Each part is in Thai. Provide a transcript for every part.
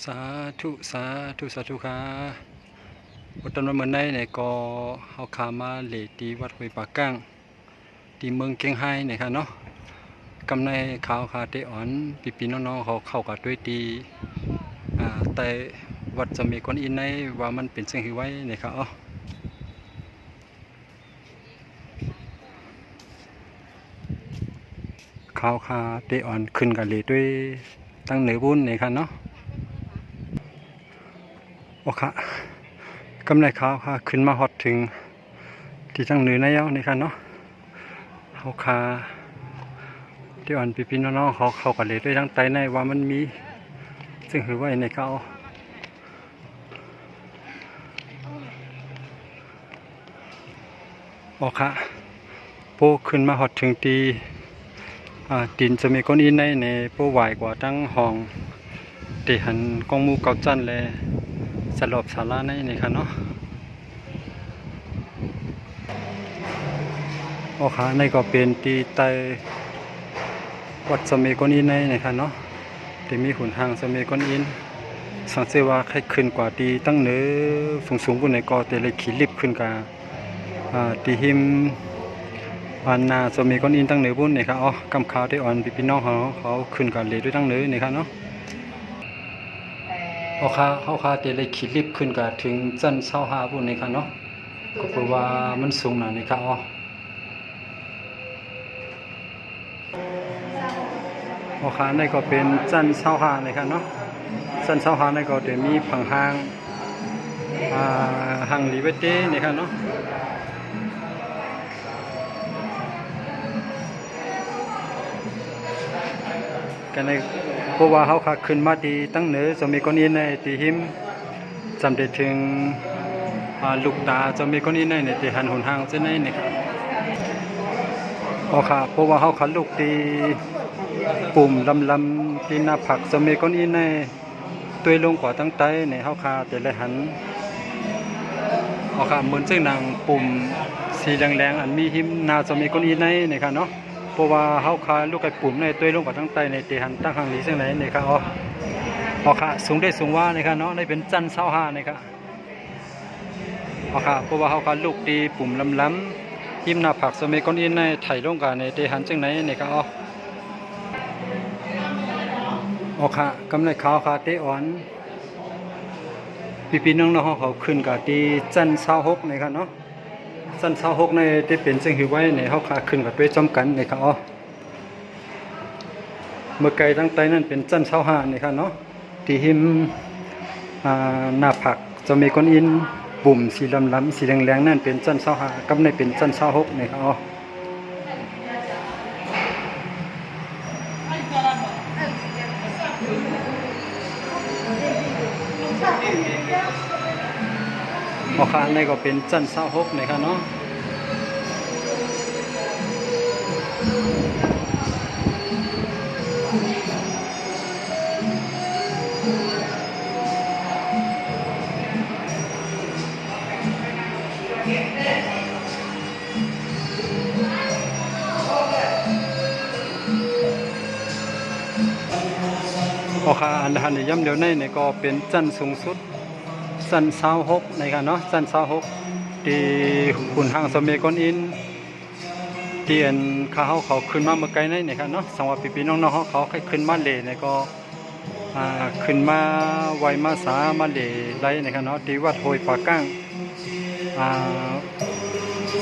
สาธุสาธุสาธุค่ะวันตอนวันเมื่อไหร่เนี่ยก็เฮาขามาเหลตีวัดห้วยปากก้างที่เมืองเกียงไฮ้เนี่ยค่ะเนาะกำในข่าวคาเตอ่อนปีน้องๆเขาเข้ากับด้วยตีแต่วัดจะมีคนอินในว่ามันเป็นสิ่งที่ไว้เนี่ยค่ะข่าวคาเตอ่อนขึ้นกับเหลด้วยตั้งเหนือบุญเนี่ยค่ะเนาะโอเคกำไรขาวค่ะขึ้นมาฮอดถึงที่จังเหนือในเย้านี่ค่ะเนาะเขาคาที่อ่อนพี่น้องๆเขาเข้ากันเลยด้วยทั้งใจในว่ามันมีซึ่งถือว่าในเขาโอเคโปขึ้นมาฮอดถึงตีดินจะมีก้อนอินในโปไหวกว่าตั้งห้องตีหันกองมูเกาจันเลยสลบสาราในนี่ค่ะเนาะโอเคในก็เป็นตีไตวัดสมัยก้อนอินในนี่ค่ะเนาะที่มีหุ่นหางสมัยก้อนอินสังเกตว่าใครขึ้นกว่าตีตั้งเนื้อสูงบนในก็แต่เลยขีลิบขึ้นกับตีหิมวันนาสมัยก้อนอินตั้งเนื้อบุญนี่ค่ะกำขาวได้อ่อนพี่น้องเขาขึ้นกับเลยด้วยตั้งเนื้อนี่ค่ะเนาะเขาคาเตเลยขีดลิบขึ้นกับถึงจันเศร้าหาบุญนี่ค่ะเนาะก็เพราะว่ามันสูงหน่อยนี่ค่ะนี่ก็เป็นจันเศร้าหานี่ค่ะเนาะจันเศร้าหานี่ก็จะมีผังหางหางลิเวเต้นี่ค่ะเนาะกันในเพราะว่าเขาขาขึ้นมาตีตั้งเหนือจะมีก้อนอินในตีหิมจำได้ถึงลูกตาจะมีก้อนอินในตีหันหุ่นหางเส้นในนี่ครับเพราะว่าเขาขันลูกตีปุ่มลำตีหน้าผักจะมีก้อนอินในตัวลงกว่าตั้งใจในเขาขาแต่ละหันเหมือนซึ่งนางปุ่มสีแรงๆอันมีหิมนาจะมีก้อนอินในนี่ครับเนาะเพราะว่าเขาขาลูกไก่ปุ่มในตัวลงกว่าตั้งใจในตีหันตั้งหางนี้ซึ่งไหนนี่ครับสูงได้สูงว่านี่ครับเนาะได้เป็นจันเศร้าห้านี่ครับเพราะว่าเขาขาลูกตีปุ่มลำหิมนาผักจะมีก้อนอินในไถ่ลงกว่าในตีหันซึ่งไหนนี่ครับกำไรขาวเตอ่อนพี่น้องเขาขึ้นกับตีจันเศร้าหกนี่ครับเนาะจันเศร้าหกในที่เป็นสิ่งที่ไว้ในเขาขาขึ้นกับด้วยจอมกันนี่ครับเมื่อไกลตั้งใจนั่นเป็นจันเศร้าห้านี่ครับเนาะที่หิมหน้าผักจะมีก้อนอินปุ่มสีลำสีแรงๆนั่นเป็นจันเศร้าห้ากำไรเป็นจันเศร้าหกนี่ครับในก็เป็นจันเศร้าหกนี่ครับเนาะอันนี้ย้ำเดี๋ยวในก็เป็นจันสูงสุดจันเศร้าหกในกันเนาะจันเศร้าหกที่หุ่นหางสมัยก้อนอินที่อันเขาขึ้นมาเมื่อไกลในครับเนาะสังว่าพี่น้องเขาขึ้นมาเลยในก็ขึ้นมาไวมาสามาเลยไรในครับเนาะที่วัดห้วยปากก้าง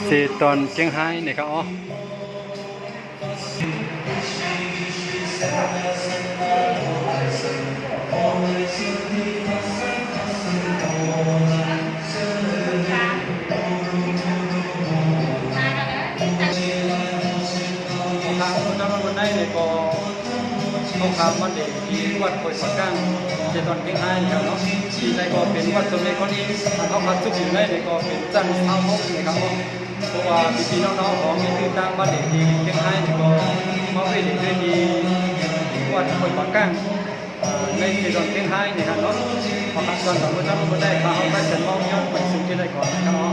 เซตอนเจียงไฮ้ในครับวันได้เนี่ยก็เขาทำวันเด็กที่วัดห้วยปากก้างเจตอนเก่งไห้ครับเนาะที่ในก็เป็นวัดสมัยก่อนนี้เขาพัดจุกอยู่ในก็เป็นจันทร์เท้าหกนะครับเพราะว่าพี่น้องของมีคือตั้งวันเด็กที่เก่งไห้ก็มาเป็นเด็กที่วัดห้วยปากก้างในเจตอนเก่งไห้นะครับเนาะพอขัดตอนสองคนนั้นคนได้เขาได้เสร็จมองย้อนไปสู่ที่ได้ก่อนนะครับ